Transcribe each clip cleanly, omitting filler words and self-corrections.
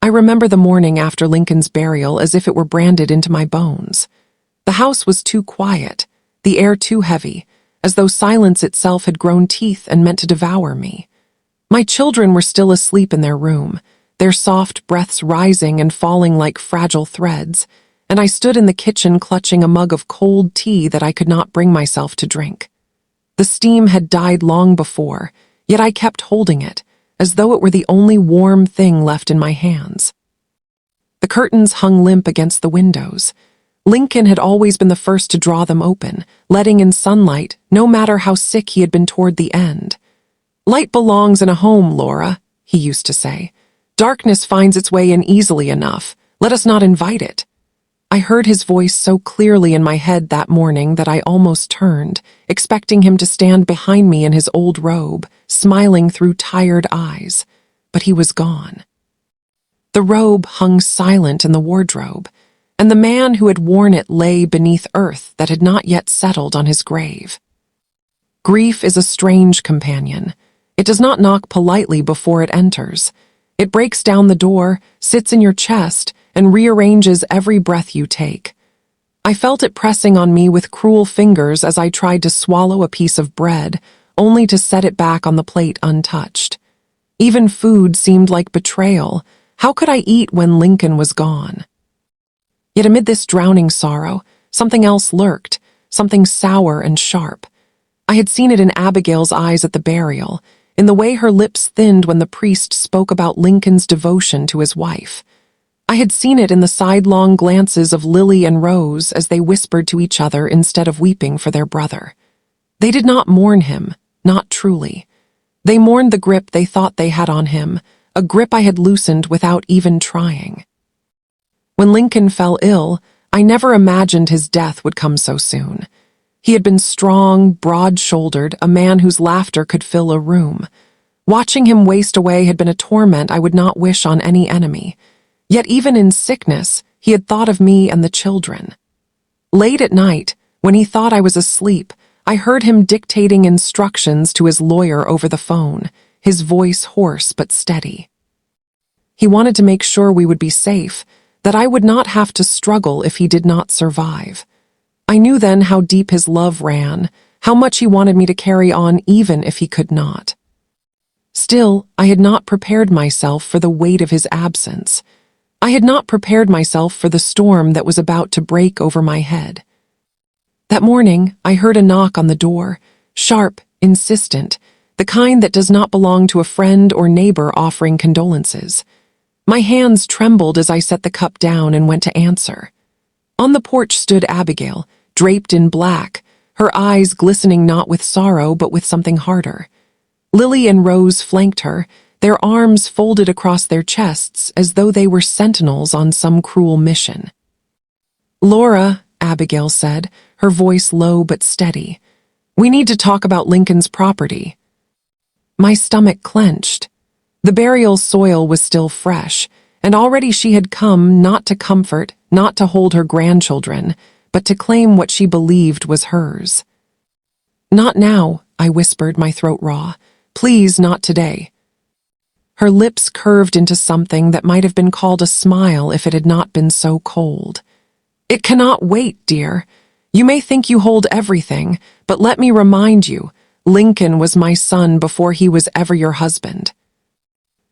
I remember the morning after Lincoln's burial as if it were branded into my bones. The house was too quiet, the air too heavy, as though silence itself had grown teeth and meant to devour me. My children were still asleep in their room, their soft breaths rising and falling like fragile threads, and I stood in the kitchen clutching a mug of cold tea that I could not bring myself to drink. The steam had died long before, yet I kept holding it, as though it were the only warm thing left in my hands. The curtains hung limp against the windows. Lincoln had always been the first to draw them open, letting in sunlight, no matter how sick he had been toward the end. "Light belongs in a home, Laura," he used to say. "Darkness finds its way in easily enough. Let us not invite it." I heard his voice so clearly in my head that morning that I almost turned, expecting him to stand behind me in his old robe, smiling through tired eyes. But he was gone. The robe hung silent in the wardrobe, and the man who had worn it lay beneath earth that had not yet settled on his grave. Grief is a strange companion. It does not knock politely before it enters. It breaks down the door, sits in your chest, and rearranges every breath you take. I felt it pressing on me with cruel fingers as I tried to swallow a piece of bread, only to set it back on the plate untouched. Even food seemed like betrayal. How could I eat when Lincoln was gone? Yet amid this drowning sorrow, something else lurked, something sour and sharp. I had seen it in Abigail's eyes at the burial, in the way her lips thinned when the priest spoke about Lincoln's devotion to his wife. I had seen it in the sidelong glances of Lily and Rose as they whispered to each other instead of weeping for their brother. They did not mourn him, not truly. They mourned the grip they thought they had on him, a grip I had loosened without even trying. When Lincoln fell ill, I never imagined his death would come so soon. He had been strong, broad-shouldered, a man whose laughter could fill a room. Watching him waste away had been a torment I would not wish on any enemy. Yet even in sickness, he had thought of me and the children. Late at night, when he thought I was asleep, I heard him dictating instructions to his lawyer over the phone, his voice hoarse but steady. He wanted to make sure we would be safe, that I would not have to struggle if he did not survive. I knew then how deep his love ran, how much he wanted me to carry on even if he could not. Still, I had not prepared myself for the weight of his absence. I had not prepared myself for the storm that was about to break over my head. That morning, I heard a knock on the door, sharp, insistent, the kind that does not belong to a friend or neighbor offering condolences. My hands trembled as I set the cup down and went to answer. On the porch stood Abigail, draped in black, her eyes glistening not with sorrow but with something harder. Lily and Rose flanked her, their arms folded across their chests as though they were sentinels on some cruel mission. "Laura," Abigail said, her voice low but steady, "we need to talk about Lincoln's property." My stomach clenched. The burial soil was still fresh, and already she had come not to comfort, not to hold her grandchildren, but to claim what she believed was hers. "Not now," I whispered, my throat raw. "Please, not today." Her lips curved into something that might have been called a smile if it had not been so cold. "It cannot wait, dear. You may think you hold everything, but let me remind you, Lincoln was my son before he was ever your husband."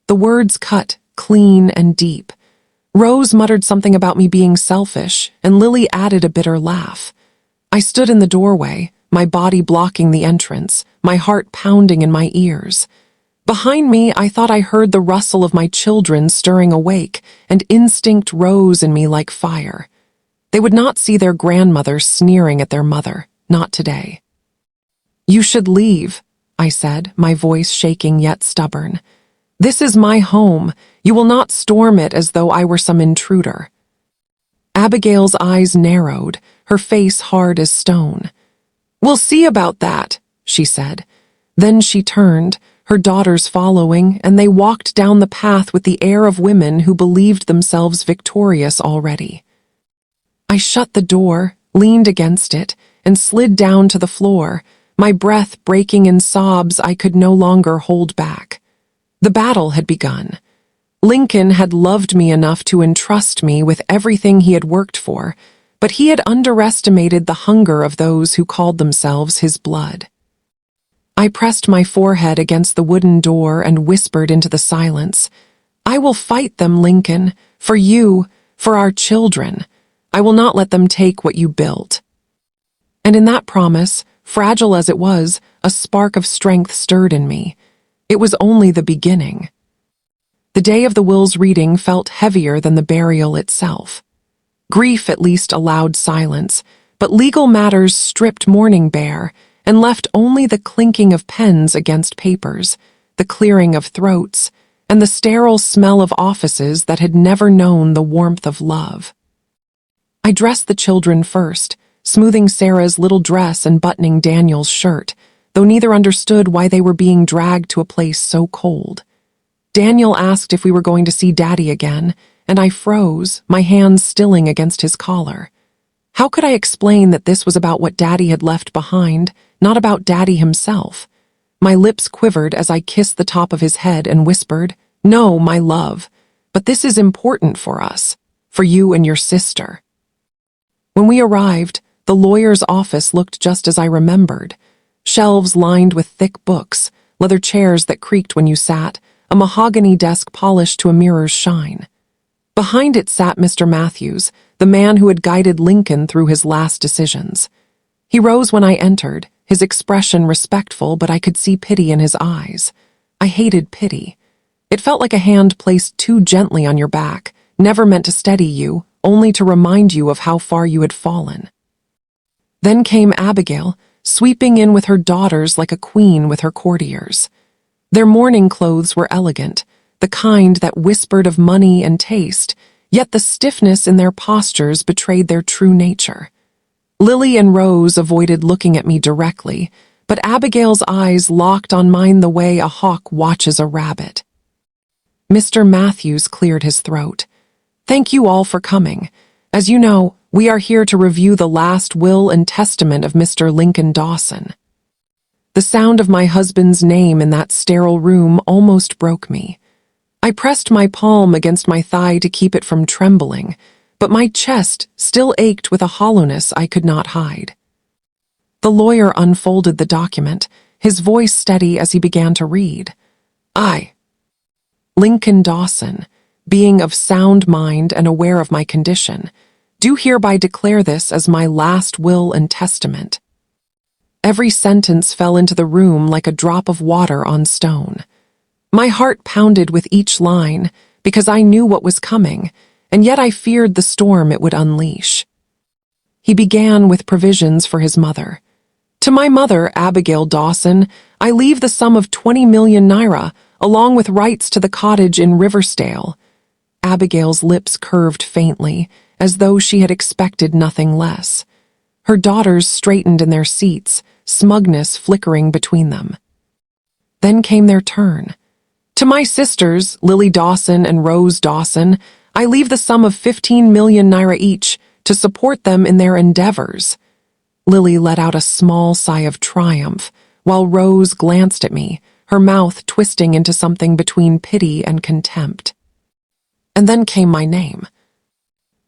The words cut, clean and deep. Rose muttered something about me being selfish, and Lily added a bitter laugh. I stood in the doorway, my body blocking the entrance, my heart pounding in my ears. Behind me, I thought I heard the rustle of my children stirring awake, and instinct rose in me like fire. They would not see their grandmother sneering at their mother, not today. "You should leave," I said, my voice shaking yet stubborn. "This is my home. You will not storm it as though I were some intruder." Abigail's eyes narrowed, her face hard as stone. "We'll see about that," she said. Then she turned, her daughters following, and they walked down the path with the air of women who believed themselves victorious already. I shut the door, leaned against it, and slid down to the floor, my breath breaking in sobs I could no longer hold back. The battle had begun. Lincoln had loved me enough to entrust me with everything he had worked for, but he had underestimated the hunger of those who called themselves his blood. I pressed my forehead against the wooden door and whispered into the silence, "I will fight them, Lincoln, for you, for our children. I will not let them take what you built." And in that promise, fragile as it was, a spark of strength stirred in me. It was only the beginning. The day of the will's reading felt heavier than the burial itself. Grief at least allowed silence, but legal matters stripped mourning bare and left only the clinking of pens against papers, the clearing of throats, and the sterile smell of offices that had never known the warmth of love. I dressed the children first, smoothing Sarah's little dress and buttoning Daniel's shirt, though neither understood why they were being dragged to a place so cold. Daniel asked if we were going to see Daddy again, and I froze, my hands stilling against his collar. How could I explain that this was about what Daddy had left behind, not about Daddy himself? My lips quivered as I kissed the top of his head and whispered, "No, my love, but this is important for us, for you and your sister." When we arrived, the lawyer's office looked just as I remembered. Shelves lined with thick books, leather chairs that creaked when you sat, a mahogany desk polished to a mirror's shine. Behind it sat Mr. Matthews, the man who had guided Lincoln through his last decisions. He rose when I entered, his expression respectful, but I could see pity in his eyes. I hated pity. It felt like a hand placed too gently on your back, never meant to steady you, only to remind you of how far you had fallen. Then came Abigail, sweeping in with her daughters like a queen with her courtiers. Their mourning clothes were elegant, the kind that whispered of money and taste, yet the stiffness in their postures betrayed their true nature. Lily and Rose avoided looking at me directly, but Abigail's eyes locked on mine the way a hawk watches a rabbit. Mr. Matthews cleared his throat. "Thank you all for coming. As you know, we are here to review the last will and testament of Mr. Lincoln Dawson." The sound of my husband's name in that sterile room almost broke me. I pressed my palm against my thigh to keep it from trembling, but my chest still ached with a hollowness I could not hide. The lawyer unfolded the document, his voice steady as he began to read. "I, Lincoln Dawson, being of sound mind and aware of my condition, do hereby declare this as my last will and testament." Every sentence fell into the room like a drop of water on stone. My heart pounded with each line because I knew what was coming, and yet I feared the storm it would unleash. He began with provisions for his mother. "To my mother, Abigail Dawson, I leave the sum of 20 million naira, along with rights to the cottage in Riversdale." Abigail's lips curved faintly, as though she had expected nothing less. Her daughters straightened in their seats, smugness flickering between them. Then came their turn. "To my sisters, Lily Dawson and Rose Dawson, I leave the sum of 15 million naira each to support them in their endeavors." Lily let out a small sigh of triumph, while Rose glanced at me, her mouth twisting into something between pity and contempt. And then came my name.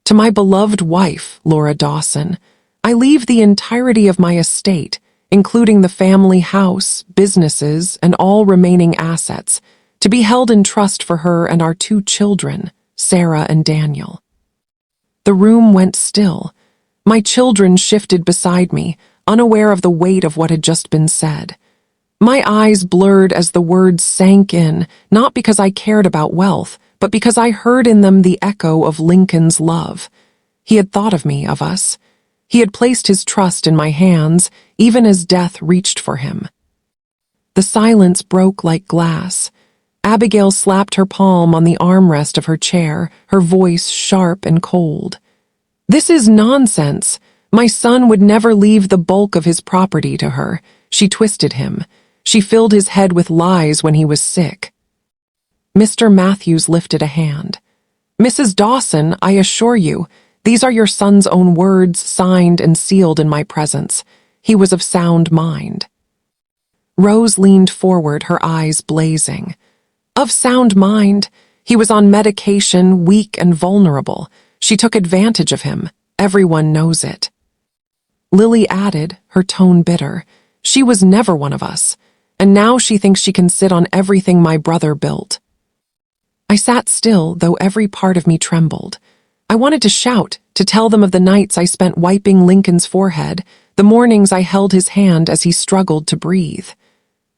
"To my beloved wife, Laura Dawson, I leave the entirety of my estate, including the family house, businesses, and all remaining assets, to be held in trust for her and our 2 children, Sarah and Daniel." The room went still. My children shifted beside me, unaware of the weight of what had just been said. My eyes blurred as the words sank in, not because I cared about wealth, but because I heard in them the echo of Lincoln's love. He had thought of me, of us. He had placed his trust in my hands, even as death reached for him. The silence broke like glass. Abigail slapped her palm on the armrest of her chair, her voice sharp and cold. "This is nonsense. My son would never leave the bulk of his property to her." She twisted him. She filled his head with lies when he was sick. Mr. Matthews lifted a hand. "Mrs. Dawson, I assure you, these are your son's own words, signed and sealed in my presence. He was of sound mind." Rose leaned forward, her eyes blazing. "Of sound mind? He was on medication, weak and vulnerable. She took advantage of him. Everyone knows it. Lily added, her tone bitter. She was never one of us, and now she thinks she can sit on everything my brother built. I sat still, though every part of me trembled. I wanted to shout, to tell them of the nights I spent wiping Lincoln's forehead, the mornings I held his hand as he struggled to breathe.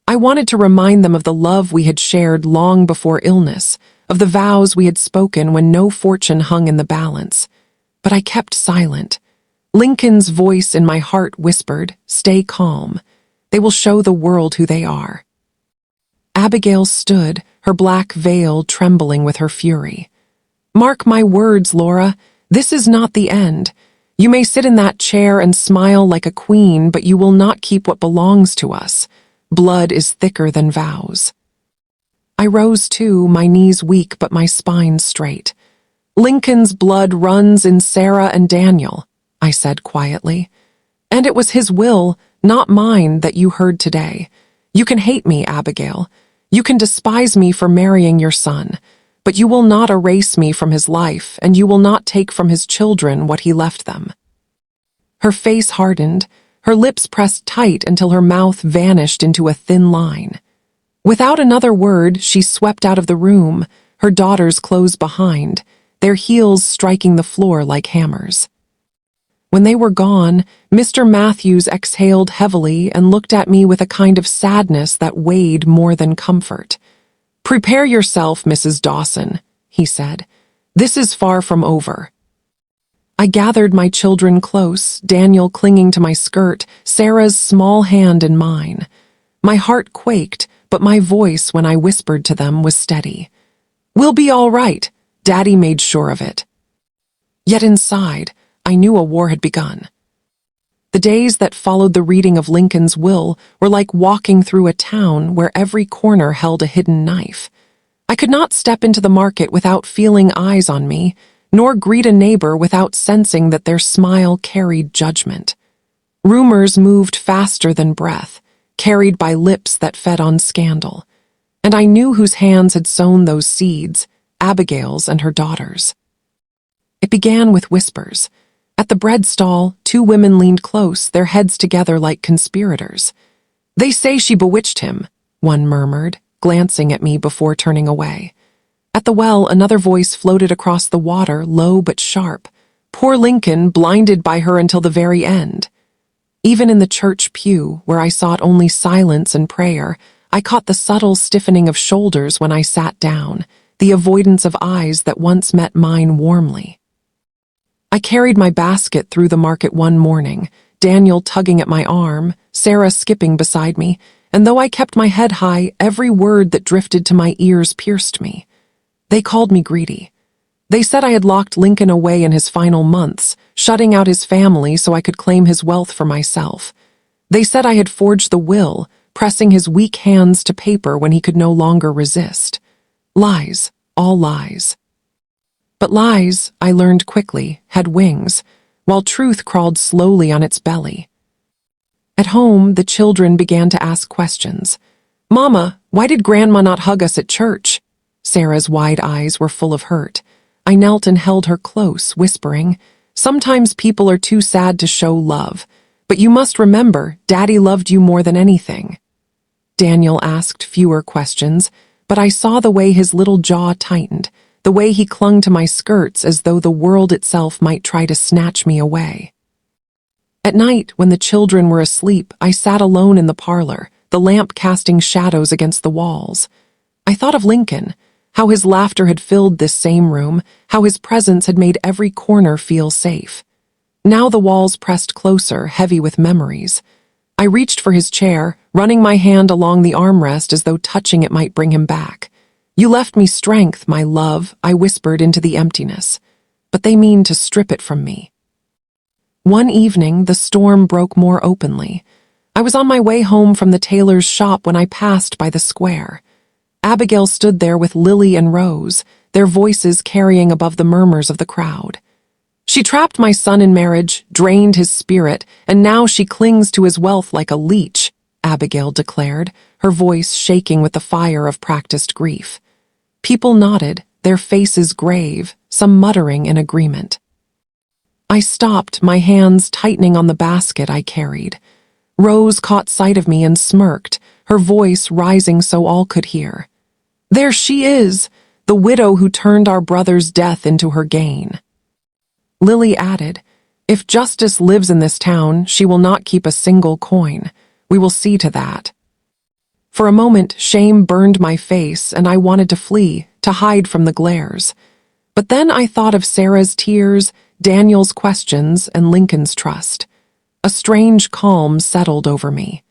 I wanted to remind them of the love we had shared long before illness, of the vows we had spoken when no fortune hung in the balance. But I kept silent. Lincoln's voice in my heart whispered, "Stay calm. They will show the world who they are." Abigail stood, her black veil trembling with her fury. "Mark my words, Laura, this is not the end. You may sit in that chair and smile like a queen, but you will not keep what belongs to us. Blood is thicker than vows." I rose too, my knees weak but my spine straight. "Lincoln's blood runs in Sarah and Daniel," I said quietly. "And it was his will, not mine, that you heard today. You can hate me, Abigail. You can despise me for marrying your son, but you will not erase me from his life, and you will not take from his children what he left them." Her face hardened, her lips pressed tight until her mouth vanished into a thin line. Without another word, she swept out of the room, her daughters close behind, their heels striking the floor like hammers. When they were gone, Mr. Matthews exhaled heavily and looked at me with a kind of sadness that weighed more than comfort. "Prepare yourself, Mrs. Dawson," he said. "This is far from over." I gathered my children close, Daniel clinging to my skirt, Sarah's small hand in mine. My heart quaked, but my voice, when I whispered to them, was steady. "We'll be all right. Daddy made sure of it." Yet inside, I knew a war had begun. The days that followed the reading of Lincoln's will were like walking through a town where every corner held a hidden knife. I could not step into the market without feeling eyes on me, nor greet a neighbor without sensing that their smile carried judgment. Rumors moved faster than breath, carried by lips that fed on scandal. And I knew whose hands had sown those seeds, Abigail's and her daughters. It began with whispers. At the bread stall, two women leaned close, their heads together like conspirators. "They say she bewitched him," one murmured, glancing at me before turning away. At the well, another voice floated across the water, low but sharp. "Poor Lincoln, blinded by her until the very end." Even in the church pew, where I sought only silence and prayer, I caught the subtle stiffening of shoulders when I sat down, the avoidance of eyes that once met mine warmly. I carried my basket through the market one morning, Daniel tugging at my arm, Sarah skipping beside me, and though I kept my head high, every word that drifted to my ears pierced me. They called me greedy. They said I had locked Lincoln away in his final months, shutting out his family so I could claim his wealth for myself. They said I had forged the will, pressing his weak hands to paper when he could no longer resist. Lies, all lies. But lies, I learned quickly, had wings, while truth crawled slowly on its belly. At home, the children began to ask questions. "Mama, why did Grandma not hug us at church?" Sarah's wide eyes were full of hurt. I knelt and held her close, whispering, "Sometimes people are too sad to show love, but you must remember, Daddy loved you more than anything." Daniel asked fewer questions, but I saw the way his little jaw tightened, the way he clung to my skirts as though the world itself might try to snatch me away. At night, when the children were asleep, I sat alone in the parlor, the lamp casting shadows against the walls. I thought of Lincoln, how his laughter had filled this same room, how his presence had made every corner feel safe. Now the walls pressed closer, heavy with memories. I reached for his chair, running my hand along the armrest as though touching it might bring him back. "You left me strength, my love," I whispered into the emptiness. "But they mean to strip it from me." One evening, the storm broke more openly. I was on my way home from the tailor's shop when I passed by the square. Abigail stood there with Lily and Rose, their voices carrying above the murmurs of the crowd. "She trapped my son in marriage, drained his spirit, and now she clings to his wealth like a leech," Abigail declared, her voice shaking with the fire of practiced grief. People nodded, their faces grave, some muttering in agreement. I stopped, my hands tightening on the basket I carried. Rose caught sight of me and smirked, her voice rising so all could hear. "There she is, the widow who turned our brother's death into her gain." Lily added, "If justice lives in this town, she will not keep a single coin. We will see to that." For a moment, shame burned my face and I wanted to flee, to hide from the glares. But then I thought of Sarah's tears, Daniel's questions, and Lincoln's trust. A strange calm settled over me.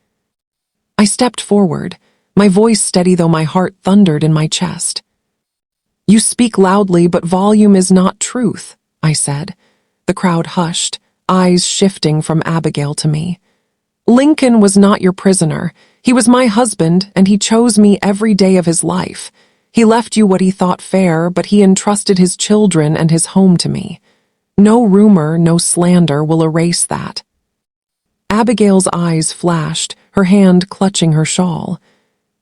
I stepped forward, my voice steady though my heart thundered in my chest. "You speak loudly, but volume is not truth," I said. The crowd hushed, eyes shifting from Abigail to me. "Lincoln was not your prisoner. He was my husband, and he chose me every day of his life. He left you what he thought fair, but he entrusted his children and his home to me. No rumor, no slander will erase that." Abigail's eyes flashed, her hand clutching her shawl.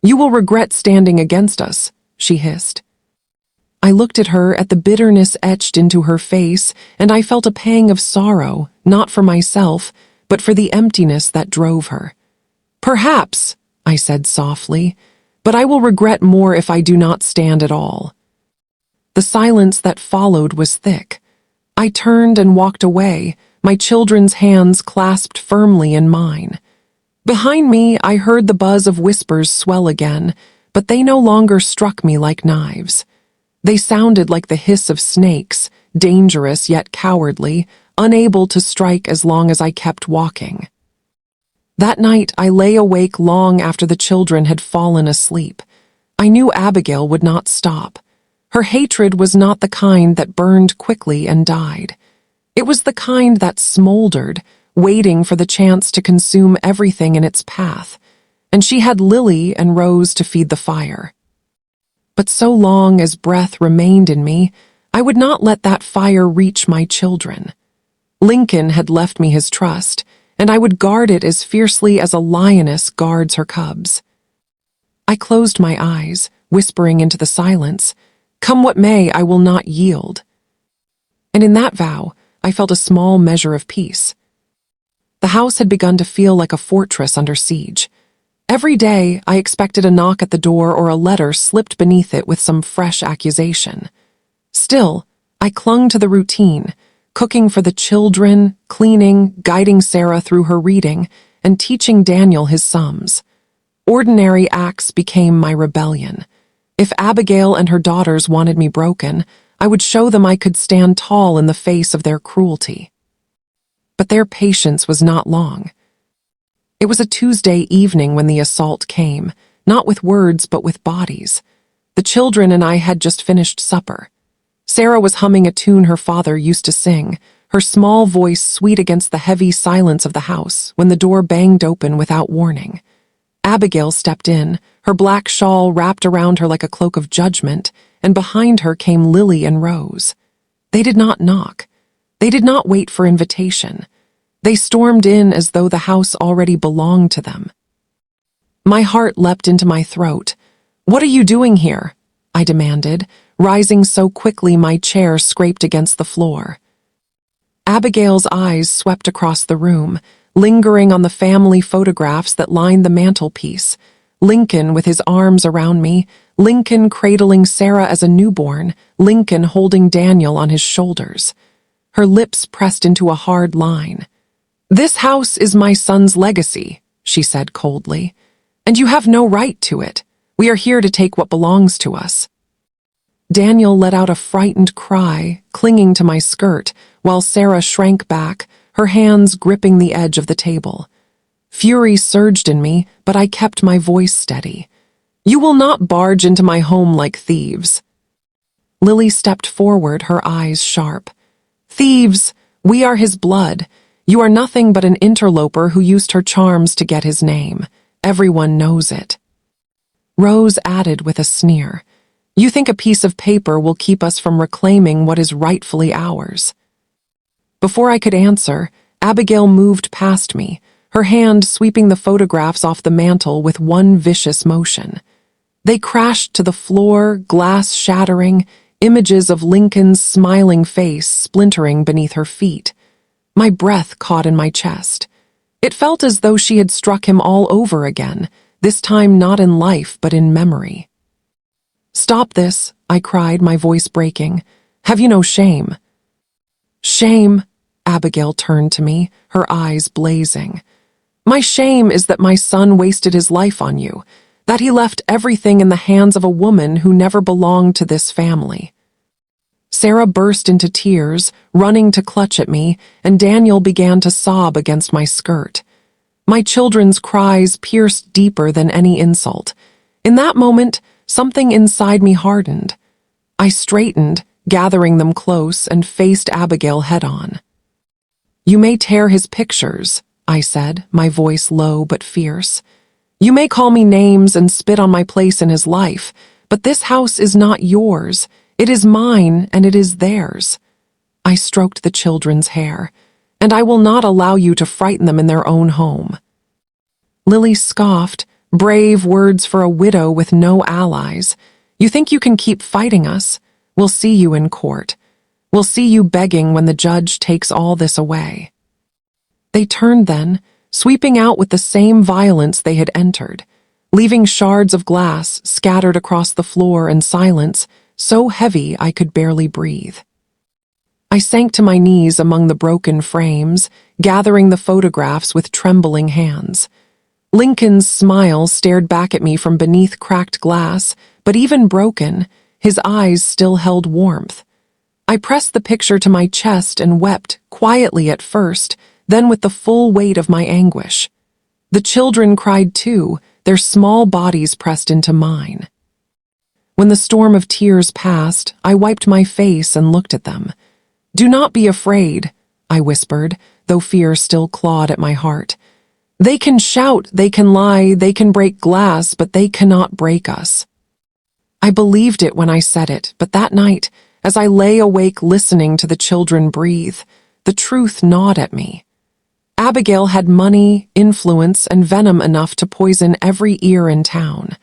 "You will regret standing against us," she hissed. I looked at her, at the bitterness etched into her face, and I felt a pang of sorrow, not for myself, but for the emptiness that drove her. "Perhaps," I said softly, "but I will regret more if I do not stand at all." The silence that followed was thick. I turned and walked away, my children's hands clasped firmly in mine. Behind me, I heard the buzz of whispers swell again, but they no longer struck me like knives. They sounded like the hiss of snakes, dangerous yet cowardly, unable to strike as long as I kept walking. That night, I lay awake long after the children had fallen asleep. I knew Abigail would not stop. Her hatred was not the kind that burned quickly and died. It was the kind that smoldered, waiting for the chance to consume everything in its path, and she had Lily and Rose to feed the fire. But so long as breath remained in me, I would not let that fire reach my children. Lincoln had left me his trust, and I would guard it as fiercely as a lioness guards her cubs. I closed my eyes, whispering into the silence, "Come what may, I will not yield." And in that vow, I felt a small measure of peace. The house had begun to feel like a fortress under siege. Every day, I expected a knock at the door or a letter slipped beneath it with some fresh accusation. Still, I clung to the routine, cooking for the children, cleaning, guiding Sarah through her reading, and teaching Daniel his sums. Ordinary acts became my rebellion. If Abigail and her daughters wanted me broken, I would show them I could stand tall in the face of their cruelty. But their patience was not long. It was a Tuesday evening when the assault came, not with words but with bodies. The children and I had just finished supper. Sarah was humming a tune her father used to sing, her small voice sweet against the heavy silence of the house, when the door banged open without warning. Abigail stepped in, her black shawl wrapped around her like a cloak of judgment, and behind her came Lily and Rose. They did not knock. They did not wait for invitation. They stormed in as though the house already belonged to them. My heart leapt into my throat. "What are you doing here?" I demanded, rising so quickly my chair scraped against the floor. Abigail's eyes swept across the room, lingering on the family photographs that lined the mantelpiece. Lincoln with his arms around me, Lincoln cradling Sarah as a newborn, Lincoln holding Daniel on his shoulders. Her lips pressed into a hard line. "This house is my son's legacy," she said coldly, "and you have no right to it. We are here to take what belongs to us." Daniel let out a frightened cry, clinging to my skirt, while Sarah shrank back, her hands gripping the edge of the table. Fury surged in me, but I kept my voice steady. "You will not barge into my home like thieves." Lily stepped forward, her eyes sharp. "Thieves! We are his blood. You are nothing but an interloper who used her charms to get his name. Everyone knows it." Rose added with a sneer, "You think a piece of paper will keep us from reclaiming what is rightfully ours?" Before I could answer, Abigail moved past me, her hand sweeping the photographs off the mantel with one vicious motion. They crashed to the floor, glass shattering, images of Lincoln's smiling face splintering beneath her feet. My breath caught in my chest. It felt as though she had struck him all over again, this time not in life but in memory. "Stop this," I cried, my voice breaking. "Have you no shame?" "Shame?" Abigail turned to me, her eyes blazing. "My shame is that my son wasted his life on you, that he left everything in the hands of a woman who never belonged to this family." Sarah burst into tears, running to clutch at me, and Daniel began to sob against my skirt. My children's cries pierced deeper than any insult. In that moment, something inside me hardened. I straightened, gathering them close, and faced Abigail head-on. "You may tear his pictures," I said, my voice low but fierce. "You may call me names and spit on my place in his life, but this house is not yours. It is mine, and it is theirs." I stroked the children's hair. "And I will not allow you to frighten them in their own home." Lily scoffed, "Brave words for a widow with no allies. You think you can keep fighting us? We'll see you in court. We'll see you begging when the judge takes all this away." They turned then, sweeping out with the same violence they had entered, leaving shards of glass scattered across the floor and silence so heavy I could barely breathe. I sank to my knees among the broken frames, gathering the photographs with trembling hands. Lincoln's smile stared back at me from beneath cracked glass, but even broken, his eyes still held warmth. I pressed the picture to my chest and wept, quietly at first, then with the full weight of my anguish. The children cried too, their small bodies pressed into mine. When the storm of tears passed, I wiped my face and looked at them. "Do not be afraid," I whispered, though fear still clawed at my heart. "They can shout, they can lie, they can break glass, but they cannot break us." I believed it when I said it, but that night, as I lay awake listening to the children breathe, the truth gnawed at me. Abigail had money, influence, and venom enough to poison every ear in town.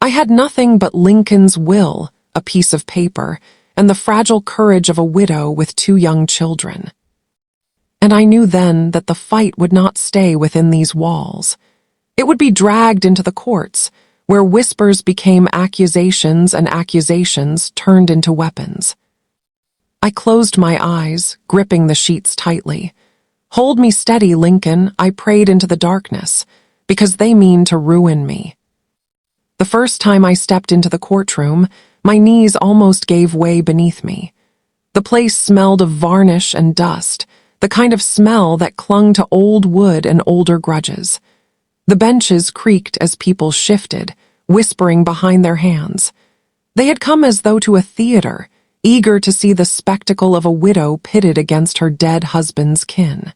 I had nothing but Lincoln's will, a piece of paper, and the fragile courage of a widow with 2 young children. And I knew then that the fight would not stay within these walls. It would be dragged into the courts, where whispers became accusations and accusations turned into weapons. I closed my eyes, gripping the sheets tightly. "Hold me steady, Lincoln," I prayed into the darkness, "because they mean to ruin me." The first time I stepped into the courtroom, my knees almost gave way beneath me. The place smelled of varnish and dust, the kind of smell that clung to old wood and older grudges. The benches creaked as people shifted, whispering behind their hands. They had come as though to a theater, eager to see the spectacle of a widow pitted against her dead husband's kin.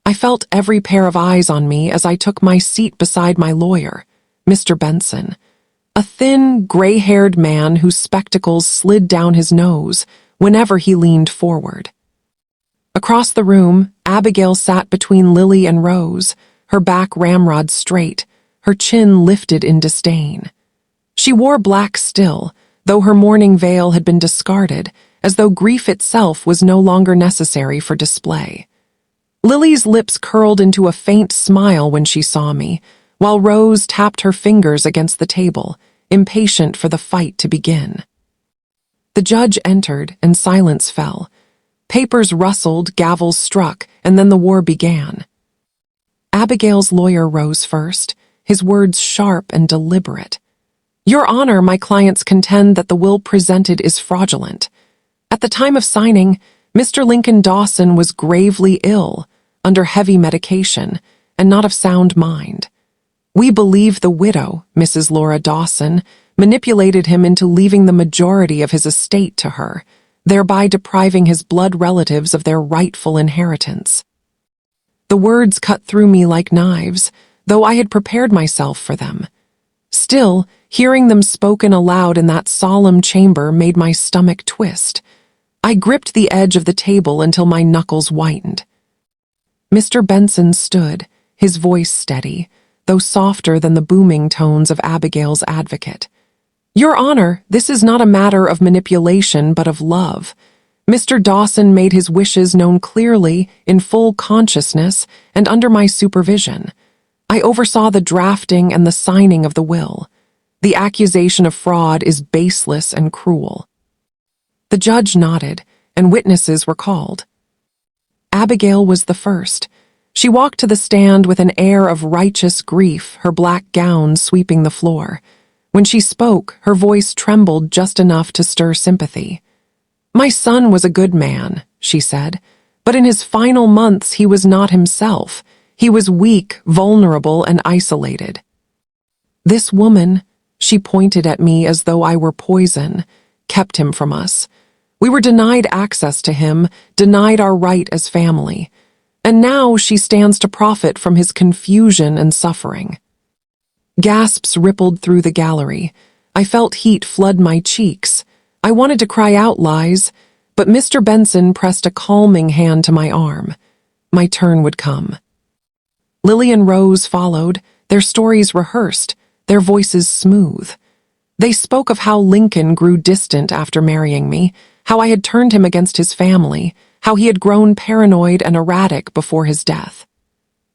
I felt every pair of eyes on me as I took my seat beside my lawyer, Mr. Benson, a thin, gray-haired man whose spectacles slid down his nose whenever he leaned forward. Across the room, Abigail sat between Lily and Rose, her back ramrod straight, her chin lifted in disdain. She wore black still, though her mourning veil had been discarded, as though grief itself was no longer necessary for display. Lily's lips curled into a faint smile when she saw me, while Rose tapped her fingers against the table, impatient for the fight to begin. The judge entered, and silence fell. Papers rustled, gavels struck, and then the war began. Abigail's lawyer rose first, his words sharp and deliberate. "Your Honor, my clients contend that the will presented is fraudulent. At the time of signing, Mr. Lincoln Dawson was gravely ill, under heavy medication, and not of sound mind. We believe the widow, Mrs. Laura Dawson, manipulated him into leaving the majority of his estate to her, thereby depriving his blood relatives of their rightful inheritance." The words cut through me like knives, though I had prepared myself for them. Still, hearing them spoken aloud in that solemn chamber made my stomach twist. I gripped the edge of the table until my knuckles whitened. Mr. Benson stood, his voice steady, though softer than the booming tones of Abigail's advocate. "Your Honor, this is not a matter of manipulation but of love. Mr. Dawson made his wishes known clearly, in full consciousness, and under my supervision. I oversaw the drafting and the signing of the will. The accusation of fraud is baseless and cruel." The judge nodded, and witnesses were called. Abigail was the first. She walked to the stand with an air of righteous grief, her black gown sweeping the floor. When she spoke, her voice trembled just enough to stir sympathy. "My son was a good man," she said, "but in his final months he was not himself. He was weak, vulnerable, and isolated. This woman," she pointed at me as though I were poison, "kept him from us. We were denied access to him, denied our right as family. And now she stands to profit from his confusion and suffering." Gasps rippled through the gallery. I felt heat flood my cheeks. I wanted to cry out lies, but Mr. Benson pressed a calming hand to my arm. My turn would come. Lily and Rose followed, their stories rehearsed, their voices smooth. They spoke of how Lincoln grew distant after marrying me, how I had turned him against his family, how he had grown paranoid and erratic before his death.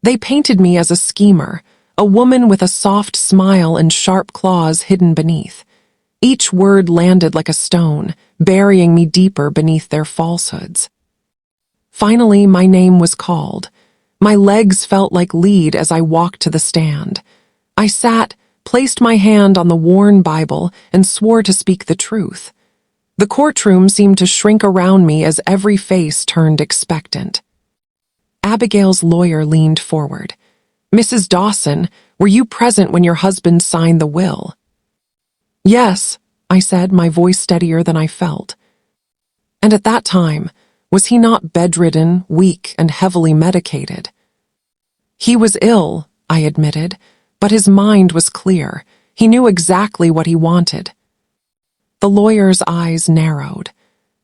They painted me as a schemer, a woman with a soft smile and sharp claws hidden beneath. Each word landed like a stone, burying me deeper beneath their falsehoods. Finally, my name was called. My legs felt like lead as I walked to the stand. I sat, placed my hand on the worn Bible, and swore to speak the truth. The courtroom seemed to shrink around me as every face turned expectant. Abigail's lawyer leaned forward. "Mrs. Dawson, were you present when your husband signed the will?" "Yes," I said, my voice steadier than I felt. "And at that time, was he not bedridden, weak, and heavily medicated?" "He was ill," I admitted, "but his mind was clear. He knew exactly what he wanted." The lawyer's eyes narrowed.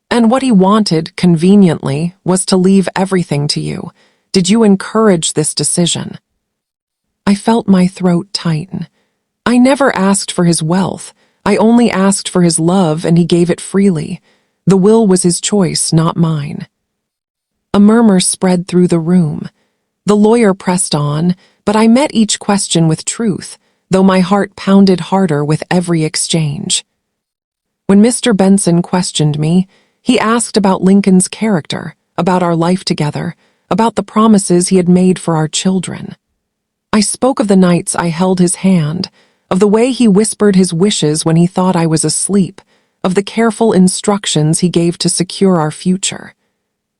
"And what he wanted, conveniently, was to leave everything to you. Did you encourage this decision?" I felt my throat tighten. I never asked for his wealth. I only asked for his love, and he gave it freely. The will was his choice, not mine. A murmur spread through the room. The lawyer pressed on, but I met each question with truth, though my heart pounded harder with every exchange. When Mr. Benson questioned me, he asked about Lincoln's character, about our life together, about the promises he had made for our children. I spoke of the nights I held his hand, of the way he whispered his wishes when he thought I was asleep, of the careful instructions he gave to secure our future.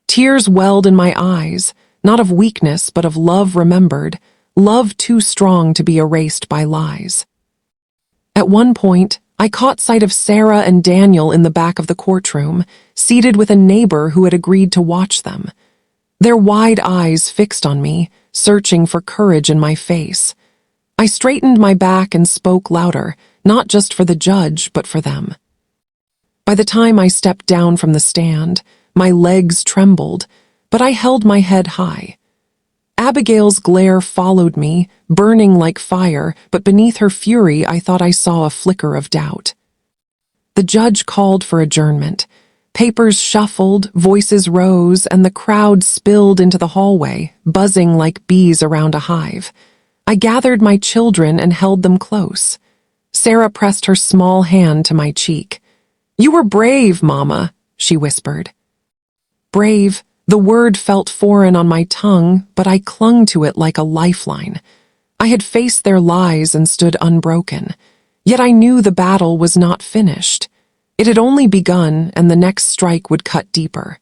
Tears welled in my eyes, not of weakness but of love remembered, love too strong to be erased by lies. At one point, I caught sight of Sarah and Daniel in the back of the courtroom, seated with a neighbor who had agreed to watch them. Their wide eyes fixed on me, searching for courage in my face. I straightened my back and spoke louder, not just for the judge, but for them. By the time I stepped down from the stand, my legs trembled, but I held my head high. Abigail's glare followed me, burning like fire, but beneath her fury I thought I saw a flicker of doubt. The judge called for adjournment. Papers shuffled, voices rose, and the crowd spilled into the hallway, buzzing like bees around a hive. I gathered my children and held them close. Sarah pressed her small hand to my cheek. "You were brave, Mama," she whispered. Brave. The word felt foreign on my tongue, but I clung to it like a lifeline. I had faced their lies and stood unbroken. Yet I knew the battle was not finished. It had only begun, and the next strike would cut deeper.